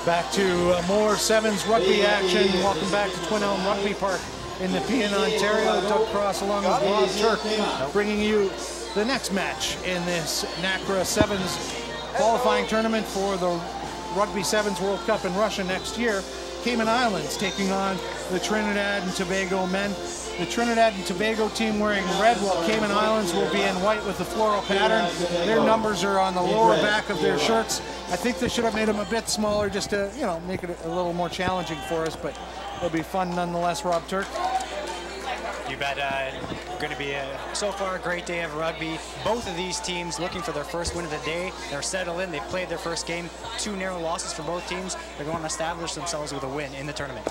Back to more sevens rugby action. Welcome back to Twin Elm Rugby Park in the Nepean, Ontario. Doug Cross along with Rob Turk bringing you the next match in this NACRA Sevens qualifying tournament for the Rugby Sevens World Cup in Russia next year. Cayman Islands taking on the Trinidad and Tobago men. The Trinidad and Tobago team wearing red, while Cayman Islands will be in white with the floral pattern. Their numbers are on the lower back of their shirts. I think they should have made them a bit smaller just to, you know, make it a little more challenging for us, but it'll be fun nonetheless, Rob Turk. You bet. Going to be so far a great day of rugby. Both of these teams looking for their first win of the day. They're settled in. They played their first game. 2 narrow losses for both teams. They're going to establish themselves with a win in the tournament.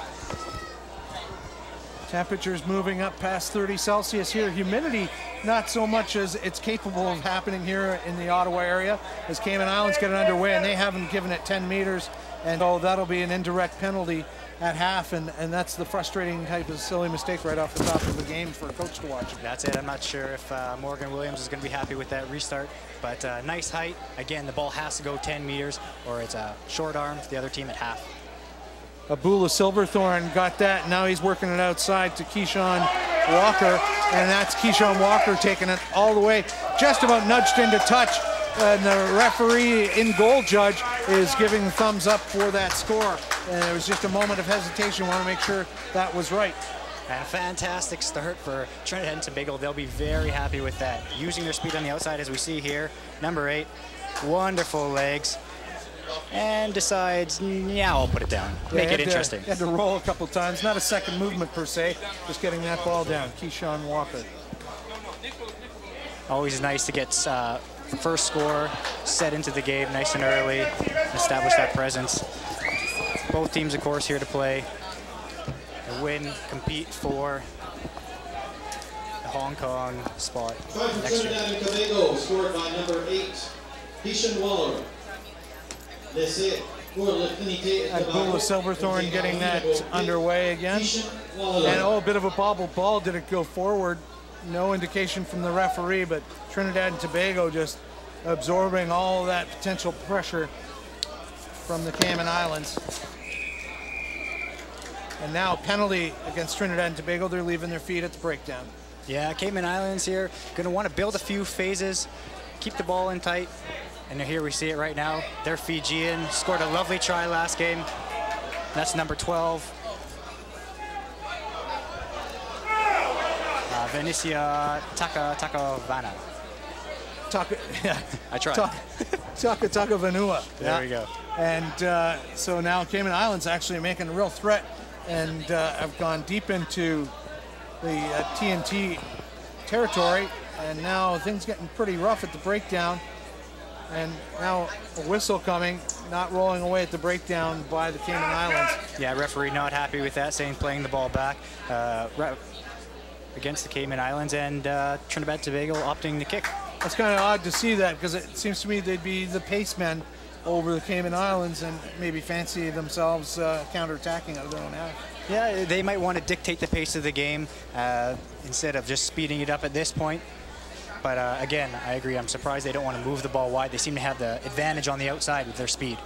Temperatures moving up past 30 Celsius here. Humidity not so much as it's capable of happening here in the Ottawa area as Cayman Islands get it underway, and they haven't given it 10 meters, and oh, that'll be an indirect penalty at half, and that's the frustrating type of silly mistake right off the top of the game for a coach to watch. That's it. I'm not sure if Morgan Williams is going to be happy with that restart, but nice height. Again, the ball has to go 10 meters or it's a short arm for the other team at half. Abula Silverthorne got that. Now he's working it outside to Keyshawn Walker, and that's Keyshawn Walker taking it all the way, just about nudged into touch, and the referee in goal judge is giving the thumbs up for that score. And there was just a moment of hesitation. Want to make sure that was right. And a fantastic start for Trinidad and Tobago. They'll be very happy with that. Using their speed on the outside, as we see here. Number 8, wonderful legs. And decides, yeah, I'll put it down. Make it interesting. Had to roll a couple times. Not a second movement per se, just getting that ball down. Keyshawn Walker. Always nice to get first score set into the game nice and early, establish that presence. Both teams, of course, here to play, to win, compete for the Hong Kong spot next year. Trinidad and Tobago scored by number 8, Keyshawn Waller. Abula Silverthorne getting that underway again. And oh, a bit of a bobbled ball. Did it go forward? No indication from the referee, but Trinidad and Tobago just absorbing all that potential pressure from the Cayman Islands. And now penalty against Trinidad and Tobago. They're leaving their feet at the breakdown. Yeah, Cayman Islands here going to want to build a few phases, keep the ball in tight. And here we see it right now. They're Fijian, scored a lovely try last game. That's number 12. Venetia Takavana. Yeah. I tried. Vanua. There we go. And so now Cayman Islands actually making a real threat and have gone deep into the TNT territory. And now things getting pretty rough at the breakdown. And now a whistle coming, not rolling away at the breakdown by the Cayman Islands. Yeah, referee not happy with that, saying playing the ball back against the Cayman Islands, and Trinidad and Tobago opting to kick. It's kind of odd to see that, because it seems to me they'd be the pace men over the Cayman Islands and maybe fancy themselves counterattacking out of their own half. Yeah, they might want to dictate the pace of the game instead of just speeding it up at this point. But again, I agree. I'm surprised they don't want to move the ball wide. They seem to have the advantage on the outside with their speed.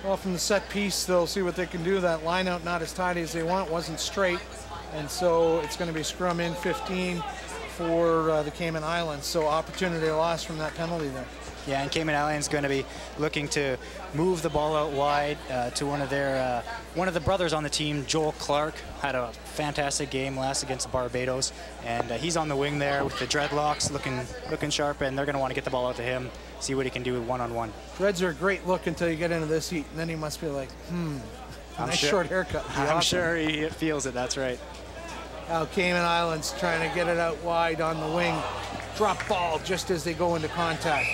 Well, from the set piece, they'll see what they can do. That line out not as tight as they want, wasn't straight. And so it's going to be scrum in 15 for the Cayman Islands. So opportunity lost from that penalty there. Yeah, and Cayman Islands going to be looking to move the ball out wide to one of the brothers on the team, Joel Clark, had a fantastic game last against Barbados, and he's on the wing there with the dreadlocks, looking sharp, and they're going to want to get the ball out to him, see what he can do one-on-one. Dreads are a great look until you get into this heat, and then he must be like, nice short haircut. I'm sure he feels it. That's right. Now Cayman Islands trying to get it out wide on the wing. Drop ball just as they go into contact.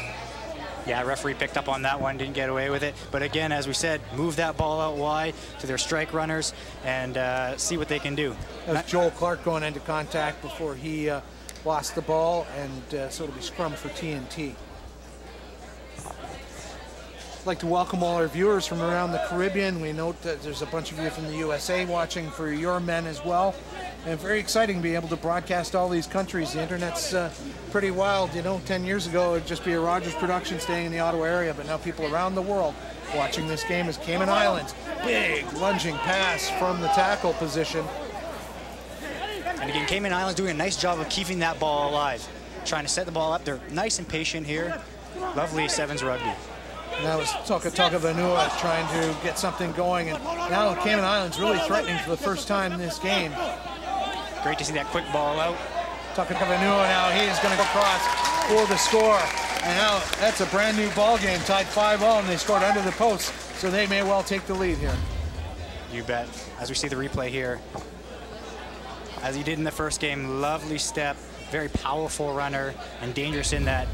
Yeah, referee picked up on that one, didn't get away with it. But again, as we said, move that ball out wide to their strike runners and see what they can do. That was Joel Clark going into contact before he lost the ball, and so it'll be scrum for TNT. I'd like to welcome all our viewers from around the Caribbean. We note that there's a bunch of you from the USA watching for your men as well. And very exciting to be able to broadcast all these countries. The internet's pretty wild. You know, 10 years ago, it'd just be a Rogers production staying in the Ottawa area, but now people around the world watching this game is Cayman Islands. Big lunging pass from the tackle position. And again, Cayman Islands doing a nice job of keeping that ball alive. Trying to set the ball up. They're nice and patient here. Lovely sevens rugby. Now it's Toka Vanua trying to get something going. And now Cayman Islands really threatening for the first time in this game. Great to see that quick ball out. Toka Vanua now, he is going to go across for the score. And now that's a brand new ball game, tied 5-5, and they scored under the post, so they may well take the lead here. You bet. As we see the replay here, as he did in the first game, lovely step, very powerful runner, and dangerous in that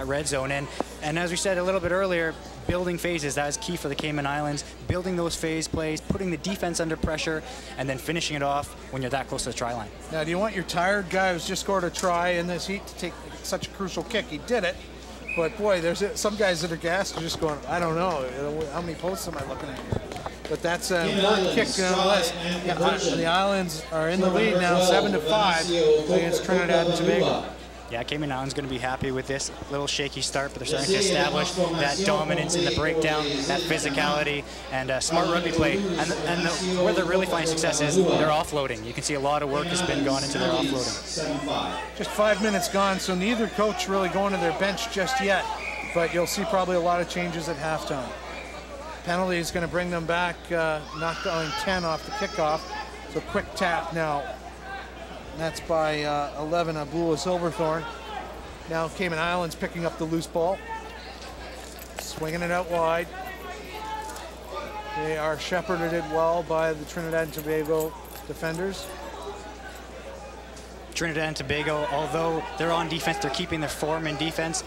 red zone. And as we said a little bit earlier, building phases, that is key for the Cayman Islands. Building those phase plays, putting the defense under pressure, and then finishing it off when you're that close to the try line. Now, do you want your tired guy who's just scored a try in this heat to take such a crucial kick? He did it, but boy, there's some guys that are gassed are just going, I don't know, how many posts am I looking at here? But that's an important kick nonetheless. The Islands are in the lead now, 7-5 against Trinidad and Tobago. Yeah, Cayman Islands going to be happy with this. Little shaky start, but they're starting to establish that dominance in the breakdown, that physicality, and smart rugby play. Where they're really finding success is their offloading. You can see a lot of work has been gone into their offloading. Just 5 minutes gone, so neither coach really going to their bench just yet, but you'll see probably a lot of changes at halftime. Penalty is going to bring them back, not going 10 off the kickoff, so quick tap now. And that's by 11, Abdullah Silverthorne. Now Cayman Islands picking up the loose ball. Swinging it out wide. They are shepherded well by the Trinidad and Tobago defenders. Trinidad and Tobago, although they're on defense, they're keeping their form in defense.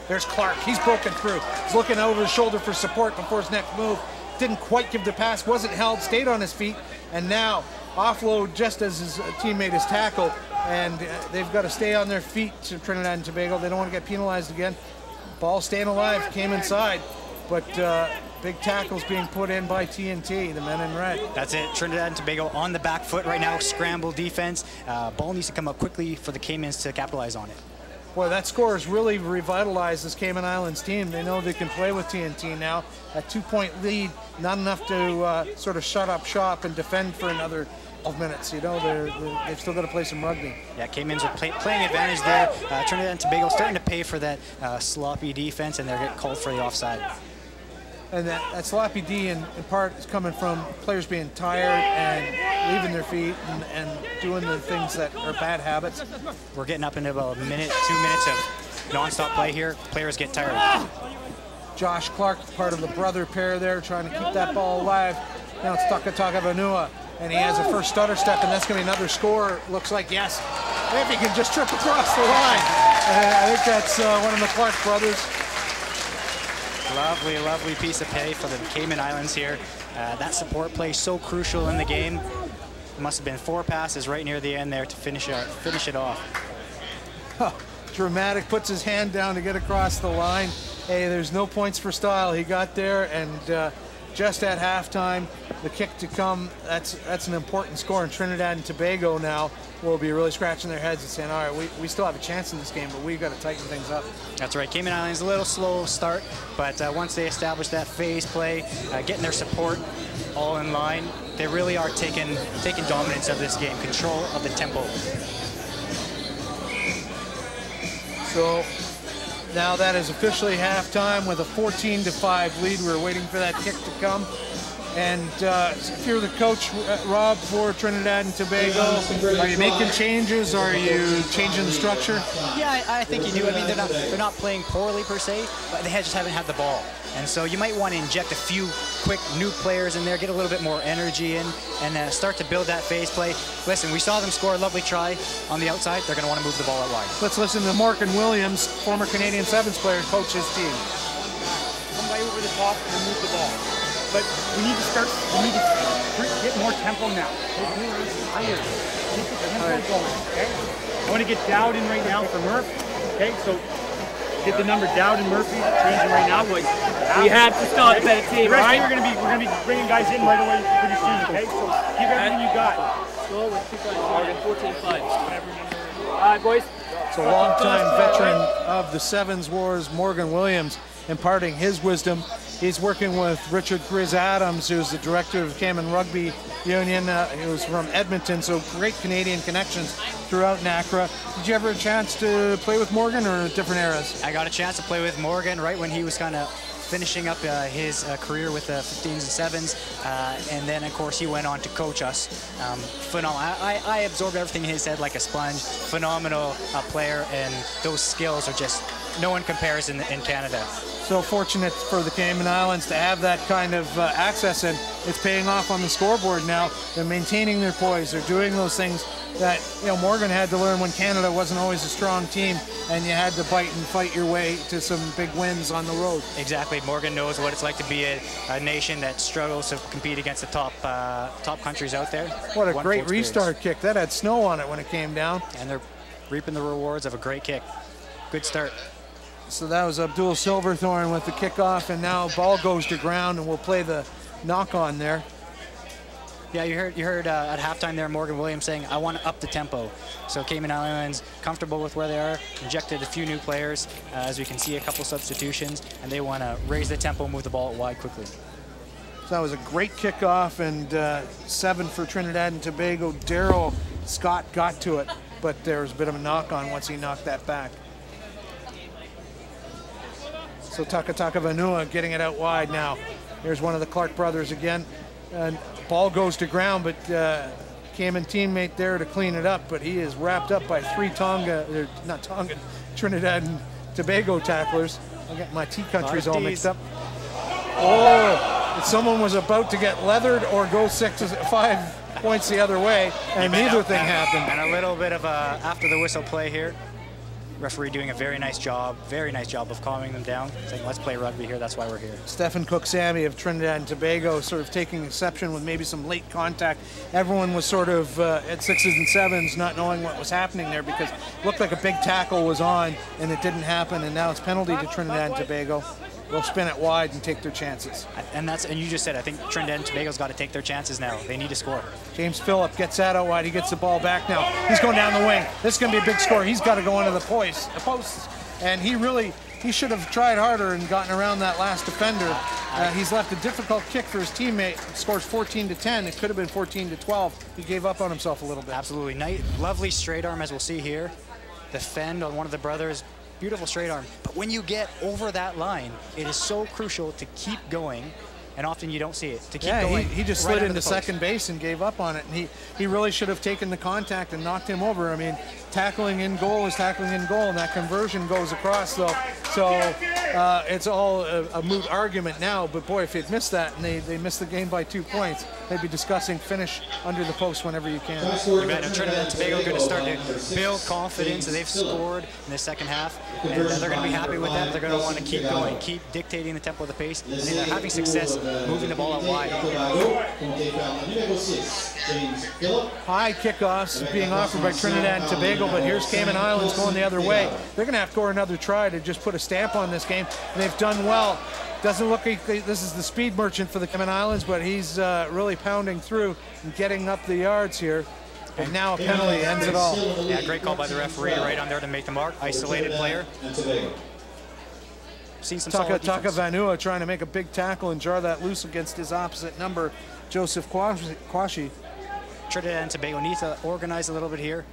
There's Clark, he's broken through. He's looking over his shoulder for support before his next move. Didn't quite give the pass, wasn't held, stayed on his feet, and now offload just as his teammate is tackled, and they've got to stay on their feet to Trinidad and Tobago. They don't want to get penalized again. Ball staying alive, came inside, but big tackles being put in by TNT, the men in red. That's it, Trinidad and Tobago on the back foot right now, scramble defense. Ball needs to come up quickly for the Caymans to capitalize on it. Boy, that score has really revitalized this Cayman Islands team. They know they can play with TNT now. A 2-point lead, not enough to sort of shut up shop and defend for another 12 minutes. You know, they've still got to play some rugby. Yeah, Caymans are playing advantage there. Trinidad and Tobago starting to pay for that sloppy defense, and they're getting called for the offside. And that sloppy D in part is coming from players being tired and leaving their feet and doing the things that are bad habits. We're getting up into about a minute, 2 minutes of non-stop play here. Players get tired. Josh Clark, part of the brother pair there, trying to keep that ball alive. Now it's Toka Vanua, and he has a first stutter step, and that's going to be another score. Looks like, yes. If he can just trip across the line. I think that's one of the Clark brothers. Lovely, lovely piece of pay for the Cayman Islands here. That support play so crucial in the game. Must have been 4 passes right near the end there to finish it off. Oh, dramatic, puts his hand down to get across the line. Hey, there's no points for style. He got there, and just at halftime, the kick to come, that's an important score. And Trinidad and Tobago now will be really scratching their heads and saying, all right, we still have a chance in this game, but we've got to tighten things up. That's right. Cayman Islands, a little slow start, but once they establish that phase play, getting their support all in line, they really are taking dominance of this game, control of the tempo. So now that is officially halftime with a 14-5 lead. We're waiting for that kick to come. And if you're the coach, Rob, for Trinidad and Tobago, are you making changes? Are you changing the structure? Yeah, I think you do. I mean, they're not playing poorly per se, but they just haven't had the ball. And so you might want to inject a few quick new players in there, get a little bit more energy in, and start to build that phase play. Listen, we saw them score a lovely try on the outside. They're going to want to move the ball out wide. Let's listen to Morgan Williams, former Canadian Sevens player, coach his team. Come right over the top and move the ball. But we need to get more tempo now. Higher. Keep the tempo going, okay? I want to get Dowd in right now for Murph. Okay, so get the number Dowd and Murphy, change them right now. We have to start a better team, right? We're gonna be bringing guys in right away pretty soon, okay? So give everything you got. Slow with 14-5. All right, boys. It's a long-time veteran of the Sevens Wars, Morgan Williams, imparting his wisdom He's working with Richard Grizz Adams, who's the director of Cayman Rugby Union. He was from Edmonton, so great Canadian connections throughout NACRA. Did you ever have a chance to play with Morgan, or different eras? I got a chance to play with Morgan right when he was kind of finishing up his career with the 15s and 7s, and then of course he went on to coach us. Phenomenal. I absorbed everything he said like a sponge. Phenomenal player, and those skills are just, no one compares in Canada. So fortunate for the Cayman Islands to have that kind of access, and it's paying off on the scoreboard now. They're maintaining their poise. They're doing those things that, you know, Morgan had to learn when Canada wasn't always a strong team, and you had to bite and fight your way to some big wins on the road. Exactly. Morgan knows what it's like to be a nation that struggles to compete against the top countries out there. What a great restart kick. That had snow on it when it came down. And they're reaping the rewards of a great kick. Good start. So that was Abdul Silverthorne with the kickoff, and now ball goes to ground, and we'll play the knock on there. Yeah, you heard at halftime there Morgan Williams saying, I want to up the tempo. So Cayman Islands comfortable with where they are, injected a few new players, as we can see a couple substitutions, and they want to raise the tempo, move the ball wide quickly. So that was a great kickoff, and 7 for Trinidad and Tobago. Daryl Scott got to it, but there was a bit of a knock on once he knocked that back. So Takataka Vanua getting it out wide now. Here's one of the Clark brothers again. And ball goes to ground, but Cayman teammate there to clean it up, but he is wrapped up by 3 Trinidad and Tobago tacklers. I got my T countries all mixed up. Oh, someone was about to get leathered or go 5 points the other way, and neither thing happened. And a little bit of a after the whistle play here. Referee doing a very nice job of calming them down, saying, let's play rugby here, that's why we're here. Stephen Cook-Sammy of Trinidad and Tobago sort of taking exception with maybe some late contact. Everyone was sort of at 6s and 7s not knowing what was happening there, because it looked like a big tackle was on and it didn't happen, and now it's penalty to Trinidad and Tobago. They'll spin it wide and take their chances. And you just said, I think Trinidad and Tobago's got to take their chances now. They need to score. James Phillip gets that out wide. He gets the ball back now. He's going down the wing. This is going to be a big score. He's got to go into the posts. And he should have tried harder and gotten around that last defender. He's left a difficult kick for his teammate. Scores 14-10. It could have been 14-12. He gave up on himself a little bit. Absolutely. Nice, lovely straight arm, as we'll see here. The fend on one of the brothers. Beautiful straight arm. But when you get over that line, it is so crucial to keep going, and often you don't see it. To keep going. He just slid into second base and gave up on it, and he really should have taken the contact and knocked him over. I mean, tackling in goal is tackling in goal, and that conversion goes across, though. So it's all a moot argument now, but boy, if they'd missed that and they missed the game by 2 points, they'd be discussing finish under the post whenever you can. You bet. Trinidad and Tobago are going to start to build confidence. They've scored in the second half, and they're going to be happy with that. They're going to want to keep going, keep dictating the tempo of the pace, and they're having success moving the ball out wide. High kickoffs being offered by Trinidad and Tobago, but here's Cayman Islands going the other way. They're going to have to score another try to just put a stamp on this game, and they've done well. Doesn't look like this is the speed merchant for the Cayman Islands, but he's really pounding through and getting up the yards here. And now a penalty ends it all. Yeah, great call by the referee right on there to make the mark. Isolated player. Seen some Taka Vanua trying to make a big tackle and jar that loose against his opposite number, Joseph Kwashi. Trinidad and Tobago needs to organize a little bit here.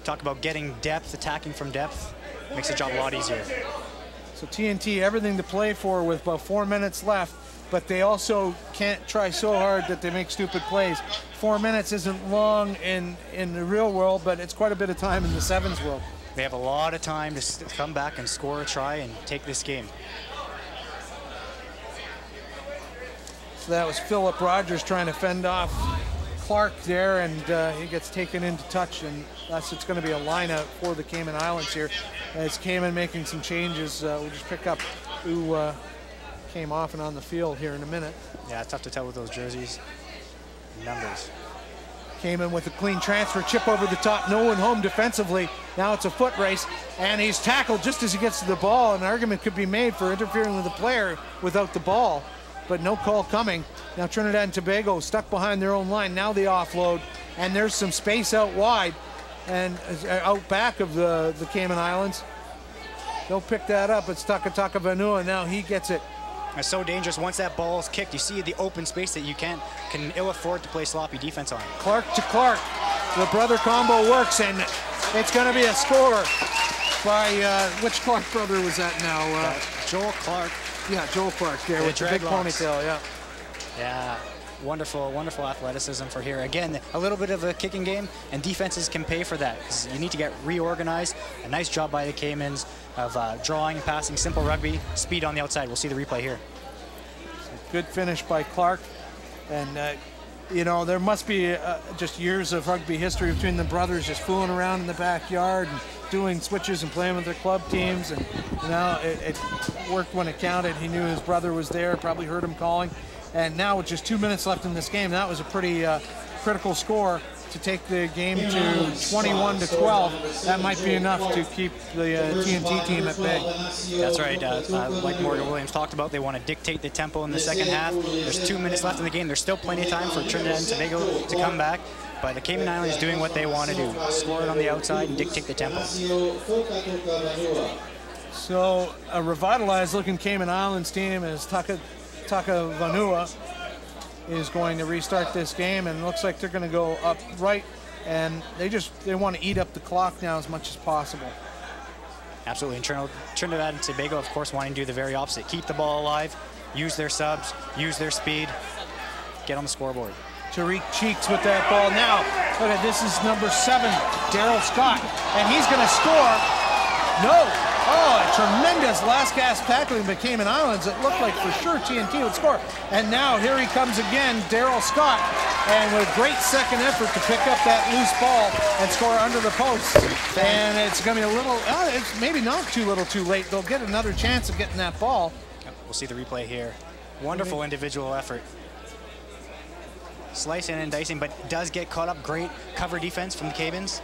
Talk about getting depth, attacking from depth. Makes the job a lot easier. So TNT, everything to play for with about 4 minutes left, but they also can't try so hard that they make stupid plays. 4 minutes isn't long in the real world, but it's quite a bit of time in the sevens world. They have a lot of time to come back and score a try and take this game. So that was Philip Rogers trying to fend off Clark there, and he gets taken into touch, and it's going to be a line out for the Cayman Islands here. As Cayman making some changes, we'll just pick up who came off and on the field here in a minute. Yeah, it's tough to tell with those jerseys. Numbers. Cayman with a clean transfer, chip over the top, no one home defensively. Now it's a foot race, and he's tackled just as he gets to the ball. An argument could be made for interfering with the player without the ball, but no call coming. Now Trinidad and Tobago stuck behind their own line. Now the offload, and there's some space out wide and out back of the Cayman Islands. They'll pick that up. It's Takataka Vanua. Now he gets it It's so dangerous. Once that ball is kicked, you see the open space that you can ill afford to play sloppy defense on. Clark to Clark. The brother combo works, and it's going to be a score by, which Clark brother was that now? Joel Clark. Yeah, Joel Clark there with the big ponytail, yeah. Yeah, wonderful, wonderful athleticism for here. Again, a little bit of a kicking game, and defenses can pay for that. You need to get reorganized. A nice job by the Caymans of drawing and passing, simple rugby, speed on the outside. We'll see the replay here. Good finish by Clark, and you know, there must be just years of rugby history between the brothers just fooling around in the backyard and doing switches and playing with their club teams, and you know, it worked when it counted. He knew his brother was there, probably heard him calling, and now with just 2 minutes left in this game, that was a pretty critical score to take the game to 21-12. That might be enough to keep the TNT team at bay. That's right. Like Morgan Williams talked about, they want to dictate the tempo in the second half. There's 2 minutes left in the game. There's still plenty of time for Trinidad and Tobago to come back. But the Cayman Islands doing what they want to do, score it on the outside and dictate the tempo. So a revitalized looking Cayman Islands team is Taka Vanua is going to restart this game, and it looks like they're going to go up right, and they want to eat up the clock now as much as possible. Absolutely, and Trinidad and Tobago, of course, wanting to do the very opposite. Keep the ball alive, use their subs, use their speed, get on the scoreboard. Tariq Cheeks with that ball now. Look at this, is number 7, Daryl Scott, and he's going to score. No. Oh, a tremendous last gasp tackling by Cayman Islands. It looked like for sure TNT would score. And now here he comes again, Daryl Scott, and with a great second effort to pick up that loose ball and score under the post. And it's going to be a little, it's maybe not too little too late. They'll get another chance of getting that ball. We'll see the replay here. Wonderful individual effort. Slicing and dicing, but does get caught up. Great cover defense from the Caymans.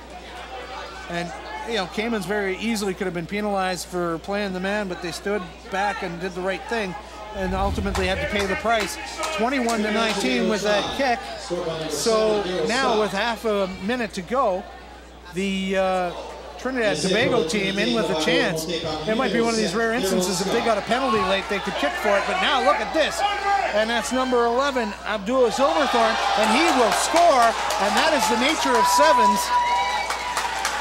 And you know, Caymans very easily could have been penalized for playing the man, but they stood back and did the right thing, and ultimately had to pay the price. 21-19 with that kick. So now with half a minute to go, the Trinidad and Tobago team in with a chance. It might be one of these rare instances, if they got a penalty late, they could kick for it, but now look at this. And that's number 11, Abdullah Silverthorne, and he will score, and that is the nature of sevens.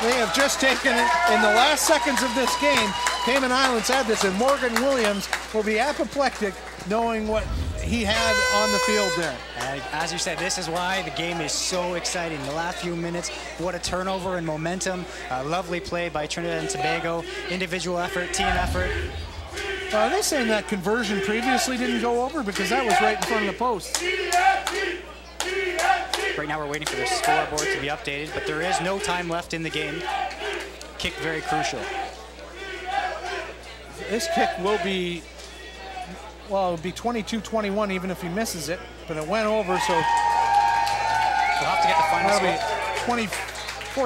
They have just taken it in the last seconds of this game. Cayman Islands had this, and Morgan Williams will be apoplectic knowing what he had on the field there. As you said, this is why the game is so exciting. The last few minutes, what a turnover and momentum. Lovely play by Trinidad and Tobago. Individual effort, team effort. Are they saying that conversion previously didn't go over? Because that was right in front of the post. Right now we're waiting for the scoreboard to be updated, but there is no time left in the game. Kick very crucial. This kick will be, well, it'll be 22-21 even if he misses it, but it went over, so we'll have to get the final score.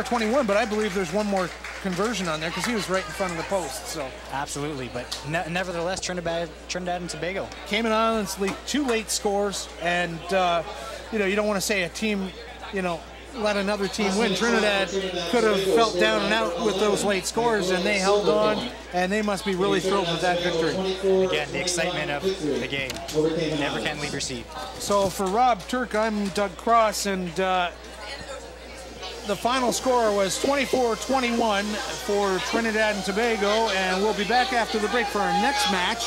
24-21, but I believe there's one more conversion on there because he was right in front of the post. So absolutely, but nevertheless, Trinidad and Tobago. Cayman Islands lead 2 late scores, and you know, you don't want to say a team, you know, let another team win. Trinidad could have felt down and out with those late scores, and they held on, and they must be really thrilled with that victory. Again, the excitement of the game. Never can leave your seat. So for Rob Turk, I'm Doug Cross, and the final score was 24-21 for Trinidad and Tobago, and we'll be back after the break for our next match.